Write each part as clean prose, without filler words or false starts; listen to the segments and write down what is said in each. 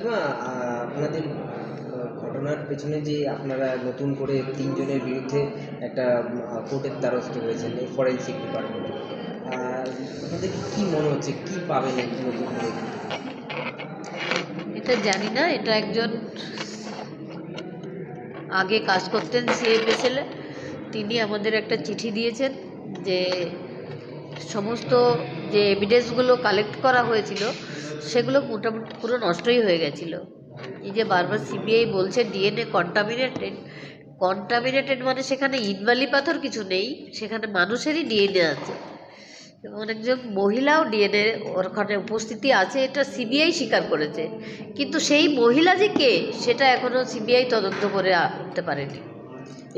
না আপনাদের ঘটনার পেছনে যে আপনারা নতুন করে 3 জনের বিরুদ্ধে একটা কোর্টের দ্বারস্থ হয়েছেন ফরেন্সিক ডিপার্টমেন্টে, আপনাদের কি মনে হচ্ছে, কি পাবেন নতুন করে? এটা জানি না। এটা একজন আগে কাজ করতেন সিএফএসএলে, তিনি আমাদের একটা চিঠি দিয়েছেন যে সমস্ত যে এভিডেন্সগুলো কালেক্ট করা হয়েছিল সেগুলো মোটামুটি পুরো নষ্টই হয়ে গেছিলো। এই যে বারবার সিবিআই বলছে ডিএনএ কন্টামিনেটেড মানে সেখানে ইনভালি পাথর কিছু নেই, সেখানে মানুষেরই ডিএনএ আছে এবং একজন মহিলাও ডিএনএ ওখানে উপস্থিতি আছে, এটা সিবিআই স্বীকার করেছে। কিন্তু সেই মহিলা যে কে সেটা এখনও সিবিআই তদন্ত করে উঠতে পারেনি।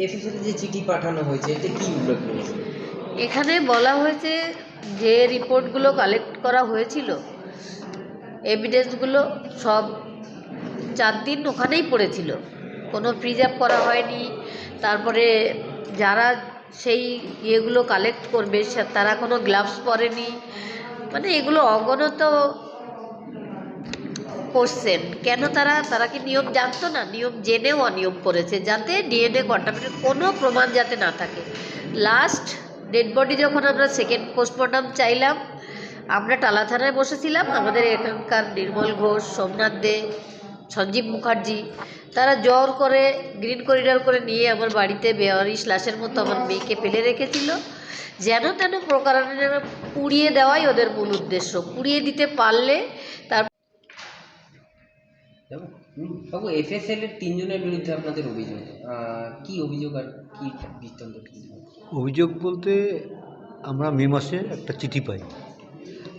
এফএসএল যে চিঠি পাঠানো হয়েছে এতে কি উল্লেখ হয়েছে? এখানে বলা হয়েছে যে রিপোর্টগুলো কালেক্ট করা হয়েছিল, এভিডেন্সগুলো সব 4 দিন ওখানেই পড়েছিল, কোনো প্রিজার্ভ করা হয়নি। তারপরে যারা সেই ইয়েগুলো কালেক্ট করবে তারা কোনো গ্লাভস পরেনি, মানে এগুলো অগণিত কোশ্চেন। কেন তারা কি নিয়ম জানতো না? নিয়ম জেনেও অনিয়ম করেছে যাতে ডিএনএ কন্টামিনেট কোনো প্রমাণ যাতে না থাকে। লাস্ট ডেড বডি যখন আমরা সেকেন্ড পোস্টমর্টম চাইলাম, আমরা টালা থানায় বসেছিলাম, আমাদের এখানকার নির্মল ঘোষ, সোমনাথ দে, সঞ্জীব মুখার্জি, তারা জোর করে গ্রিন করিডর করে নিয়ে আমার বাড়িতে বেওয়ারিশ লাশের মতো আমার মেয়েকে ফেলে রেখেছিল। যেন তেন প্রকারণে পুড়িয়ে দেওয়াই ওদের মূল উদ্দেশ্য। পুড়িয়ে দিতে পারলে তার বাবু এফএসএল এর 3 জনের বিরুদ্ধে আপনাদের অভিযোগ, কি অভিযোগ আর কি বৃত্তান্ত? অভিযোগ বলতে আমরা মে মাসে একটা চিঠি পাই।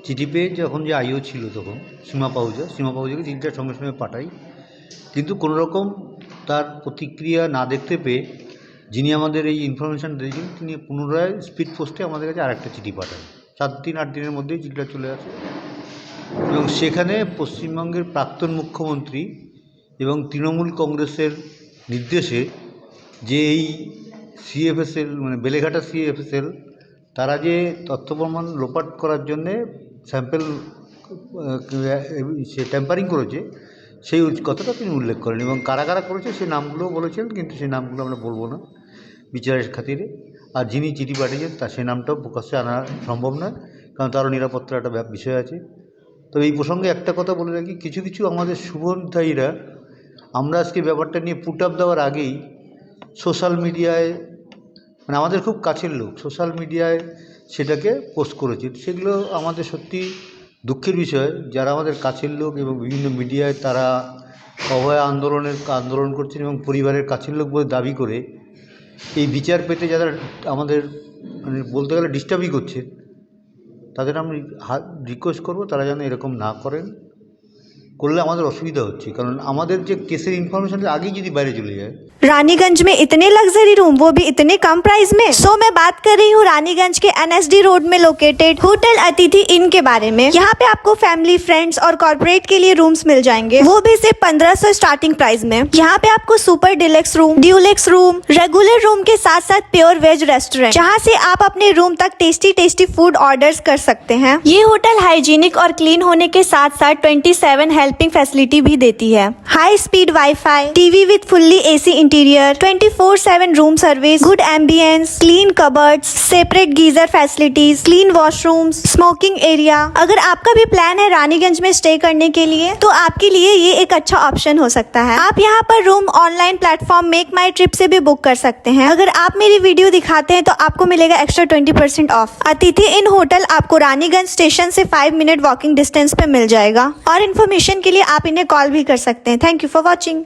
চিঠি পেয়ে যখন যে আইও ছিল তখন সীমা পাহুজাকে চিঠিটা সঙ্গে সঙ্গে পাঠাই, কিন্তু কোনো রকম তার প্রতিক্রিয়া না দেখতে পেয়ে যিনি আমাদের এই ইনফরমেশান দিয়েছেন তিনি পুনরায় স্পিড পোস্টে আমাদের কাছে আরেকটা চিঠি পাঠান। 7-8 দিনের মধ্যেই চিঠিটা চলে আসে এবং সেখানে পশ্চিমবঙ্গের প্রাক্তন মুখ্যমন্ত্রী এবং তৃণমূল কংগ্রেসের নির্দেশে যে এই সিএফএসএল মানে বেলেঘাটা সিএফএসএল তারা যে তথ্য প্রমাণ লোপাট করার জন্যে স্যাম্পেল সে ট্যাম্পারিং করেছে সেই কথাটা তিনি উল্লেখ করেন এবং কারা কারা করেছে সেই নামগুলোও বলেছেন, কিন্তু সেই নামগুলো আমরা বলবো না বিচারের খাতিরে। আর যিনি চিঠি পাঠিয়েছেন তার সেই নামটাও প্রকাশ্যে আনা সম্ভব নয়, কারণ তারও নিরাপত্তার একটা বিষয় আছে। তবে এই প্রসঙ্গে একটা কথা বলে রাখি, কিছু কিছু আমাদের শুভধ্যায়ীরা আমরা আজকে ব্যাপারটা নিয়ে পুট আপ দেওয়ার আগেই সোশ্যাল মিডিয়ায়, মানে আমাদের খুব কাছের লোক সোশ্যাল মিডিয়ায় সেটাকে পোস্ট করেছে। সেগুলো আমাদের সত্যি দুঃখের বিষয়। যারা আমাদের কাছের লোক এবং বিভিন্ন মিডিয়ায় তারা অভয় আন্দোলন করছেন এবং পরিবারের কাছের লোক বলে দাবি করে এই বিচার পেতে যারা আমাদের মানে বলতে গেলে ডিস্টার্বই করছে, তাদের আমি রিকোয়েস্ট করব তারা যেন এরকম না করেন। করলে আমাদের অসুবিধা হচ্ছে, কারণ আমাদের যে কেসের ইনফরমেশনটা আগেই যদি বাইরে চলে যায়। रानीगंज में इतने लग्जरी रूम, वो भी इतने कम प्राइस में। मैं बात कर रही हूँ रानीगंज के एनएसडी रोड में लोकेटेड होटल अतिथि इन के बारे में। यहाँ पे आपको फैमिली, फ्रेंड्स और कॉर्पोरेट के लिए रूम्स मिल जाएंगे, वो भी सिर्फ 1500 स्टार्टिंग प्राइस में। यहाँ पे आपको super deluxe room, Dulux room, regular room के साथ साथ प्योर वेज रेस्टोरेंट, जहाँ से आप अपने रूम तक टेस्टी फूड ऑर्डर्स कर सकते हैं। ये होटल हाइजीनिक और क्लीन होने के साथ साथ 27 हेल्पिंग फैसिलिटी भी देती है। High speed wifi, TV with fully AC interior, 24/7 room service, good ambience, clean cupboards, separate geyser facilities, clean washrooms, smoking area. अगर आपका भी प्लान है रानीगंज में स्टे करने के लिए तो आपके लिए ये एक अच्छा ऑप्शन हो सकता है। आप यहाँ पर रूम ऑनलाइन प्लेटफॉर्म मेक माई ट्रिप से भी बुक कर सकते हैं। अगर आप मेरी वीडियो दिखाते हैं तो आपको मिलेगा एक्स्ट्रा 20% ऑफ। अतिथि इन होटल आपको रानीगंज स्टेशन से 5 मिनट वॉकिंग डिस्टेंस पे मिल जाएगा। और इन्फॉर्मेशन के लिए आप इन्हें कॉल भी कर सकते हैं। Thank you for watching.